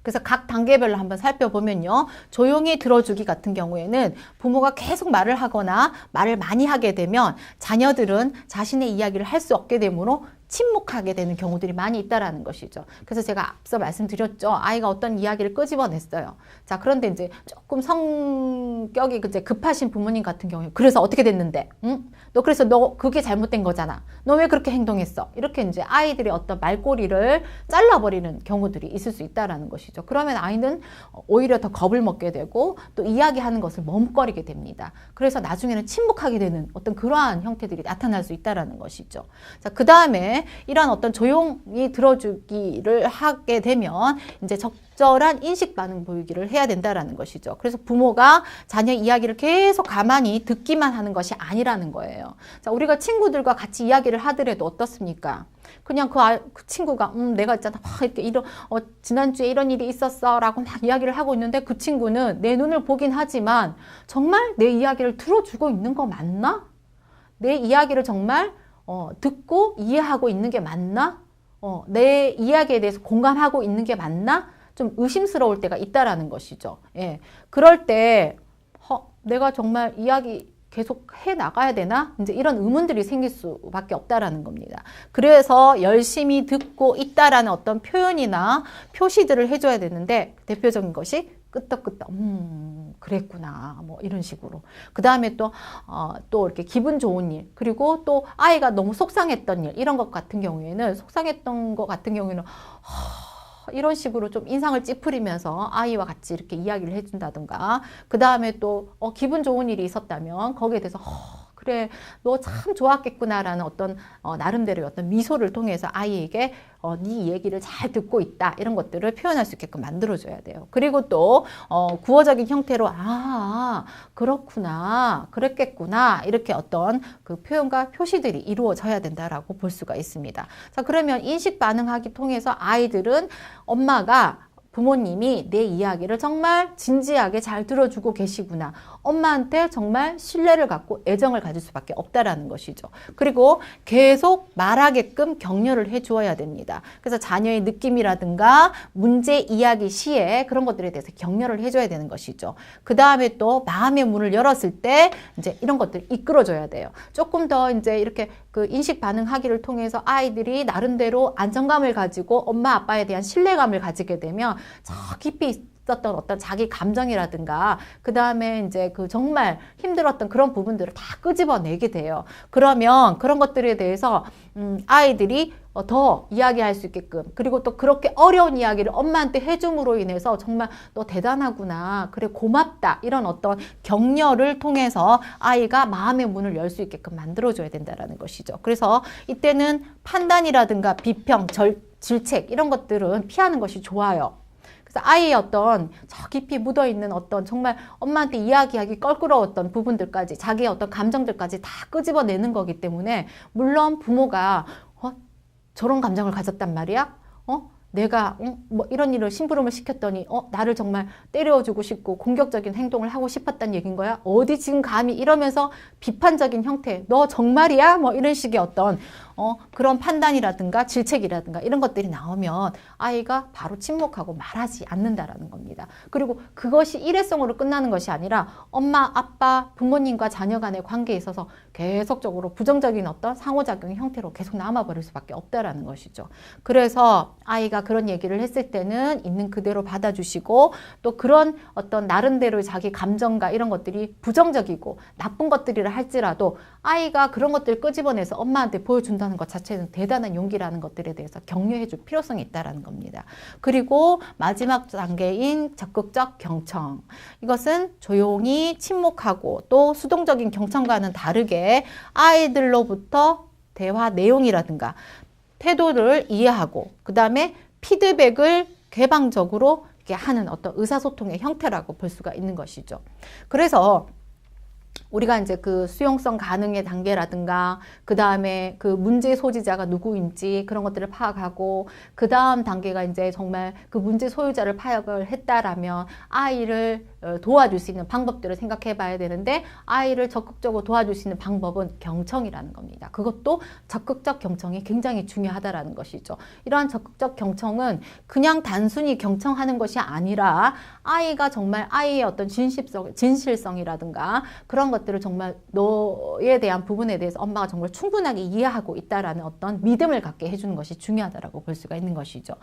그래서 각 단계별로 한번 살펴보면요. 조용히 들어주기 같은 경우에는 부모가 계속 말을 하거나 말을 많이 하게 되면 자녀들은 자신의 이야기를 할 수 없게 되므로 침묵하게 되는 경우들이 많이 있다라는 것이죠. 그래서 제가 앞서 말씀드렸죠. 아이가 어떤 이야기를 끄집어냈어요. 자, 그런데 이제 조금 성격이 이제 급하신 부모님 같은 경우에 그래서 어떻게 됐는데? 응? 너 그래서 너 그게 잘못된 거잖아. 너 왜 그렇게 행동했어? 이렇게 이제 아이들이 어떤 말꼬리를 잘라버리는 경우들이 있을 수 있다라는 것이죠. 그러면 아이는 오히려 더 겁을 먹게 되고 또 이야기하는 것을 머뭇거리게 됩니다. 그래서 나중에는 침묵하게 되는 어떤 그러한 형태들이 나타날 수 있다라는 것이죠. 자, 그 다음에 이런 어떤 조용히 들어주기를 하게 되면 이제 적절한 인식 반응 보이기를 해야 된다라는 것이죠. 그래서 부모가 자녀 이야기를 계속 가만히 듣기만 하는 것이 아니라는 거예요. 자, 우리가 친구들과 같이 이야기를 하더라도 어떻습니까? 그냥 그 친구가 내가 있잖아 막 이렇게 지난주에 이런 일이 있었어 라고 막 이야기를 하고 있는데 그 친구는 내 눈을 보긴 하지만 정말 내 이야기를 들어주고 있는 거 맞나? 내 이야기를 정말 듣고 이해하고 있는 게 맞나? 내 이야기에 대해서 공감하고 있는 게 맞나? 좀 의심스러울 때가 있다라는 것이죠. 예. 그럴 때, 내가 정말 이야기 계속 해 나가야 되나? 이제 이런 의문들이 생길 수밖에 없다라는 겁니다. 그래서 열심히 듣고 있다라는 어떤 표현이나 표시들을 해줘야 되는데, 대표적인 것이 끄떡끄떡, 그랬구나. 뭐 이런 식으로. 그 다음에 또 이렇게 기분 좋은 일, 그리고 또 아이가 너무 속상했던 일, 이런 것 같은 경우에는, 속상했던 것 같은 경우에는, 이런 식으로 좀 인상을 찌푸리면서 아이와 같이 이렇게 이야기를 해준다든가, 그 다음에 또 기분 좋은 일이 있었다면 거기에 대해서 그래, 너 참 좋았겠구나라는 어떤 나름대로의 어떤 미소를 통해서 아이에게 네 얘기를 잘 듣고 있다 이런 것들을 표현할 수 있게끔 만들어줘야 돼요. 그리고 또 구어적인 형태로 그렇구나, 그랬겠구나 이렇게 어떤 그 표현과 표시들이 이루어져야 된다라고 볼 수가 있습니다. 자, 그러면 인식 반응하기 통해서 아이들은 엄마가 부모님이 내 이야기를 정말 진지하게 잘 들어주고 계시구나. 엄마한테 정말 신뢰를 갖고 애정을 가질 수밖에 없다라는 것이죠. 그리고 계속 말하게끔 격려를 해주어야 됩니다. 그래서 자녀의 느낌이라든가 문제 이야기 시에 그런 것들에 대해서 격려를 해줘야 되는 것이죠. 그 다음에 또 마음의 문을 열었을 때 이제 이런 것들을 이끌어줘야 돼요. 조금 더 이제 이렇게 그 인식 반응하기를 통해서 아이들이 나름대로 안정감을 가지고 엄마 아빠에 대한 신뢰감을 가지게 되면 저 깊이 있었던 어떤 자기 감정이라든가 그 다음에 이제 그 정말 힘들었던 그런 부분들을 다 끄집어내게 돼요. 그러면 그런 것들에 대해서 아이들이 더 이야기할 수 있게끔, 그리고 또 그렇게 어려운 이야기를 엄마한테 해줌으로 인해서 정말 너 대단하구나, 그래 고맙다 이런 어떤 격려를 통해서 아이가 마음의 문을 열 수 있게끔 만들어줘야 된다는 것이죠. 그래서 이때는 판단이라든가 비평, 질책 이런 것들은 피하는 것이 좋아요. 그래서 아이의 어떤 저 깊이 묻어있는 어떤 정말 엄마한테 이야기하기 껄끄러웠던 부분들까지, 자기의 어떤 감정들까지 다 끄집어내는 거기 때문에, 물론 부모가 저런 감정을 가졌단 말이야? 내가 뭐 이런 일을 심부름을 시켰더니 나를 정말 때려주고 싶고 공격적인 행동을 하고 싶었단 얘기인 거야? 어디 지금 감히 이러면서 비판적인 형태, 너 정말이야? 뭐 이런 식의 어떤 그런 판단이라든가 질책이라든가 이런 것들이 나오면 아이가 바로 침묵하고 말하지 않는다라는 겁니다. 그리고 그것이 일회성으로 끝나는 것이 아니라 엄마, 아빠, 부모님과 자녀 간의 관계에 있어서 계속적으로 부정적인 어떤 상호작용의 형태로 계속 남아버릴 수밖에 없다라는 것이죠. 그래서 아이가 그런 얘기를 했을 때는 있는 그대로 받아주시고, 또 그런 어떤 나름대로의 자기 감정과 이런 것들이 부정적이고 나쁜 것들이라 할지라도 아이가 그런 것들을 끄집어내서 엄마한테 보여준다는 것 자체는 대단한 용기라는 것들에 대해서 격려해 줄 필요성이 있다는 겁니다. 그리고 마지막 단계인 적극적 경청. 이것은 조용히 침묵하고 또 수동적인 경청과는 다르게 아이들로부터 대화 내용이라든가 태도를 이해하고 그 다음에 피드백을 개방적으로 이렇게 하는 어떤 의사소통의 형태라고 볼 수가 있는 것이죠. 그래서 우리가 이제 그 수용성 가능의 단계라든가 그 다음에 그 문제 소지자가 누구인지 그런 것들을 파악하고 그 다음 단계가 이제 정말 그 문제 소유자를 파악을 했다라면 아이를 도와줄 수 있는 방법들을 생각해 봐야 되는데 아이를 적극적으로 도와줄 수 있는 방법은 경청이라는 겁니다. 그것도 적극적 경청이 굉장히 중요하다라는 것이죠. 이러한 적극적 경청은 그냥 단순히 경청하는 것이 아니라 아이가 정말 아이의 어떤 진실성이라든가 그런 것들을 정말 너에 대한 부분에 대해서 엄마가 정말 충분하게 이해하고 있다라는 어떤 믿음을 갖게 해주는 것이 중요하다라고 볼 수가 있는 것이죠.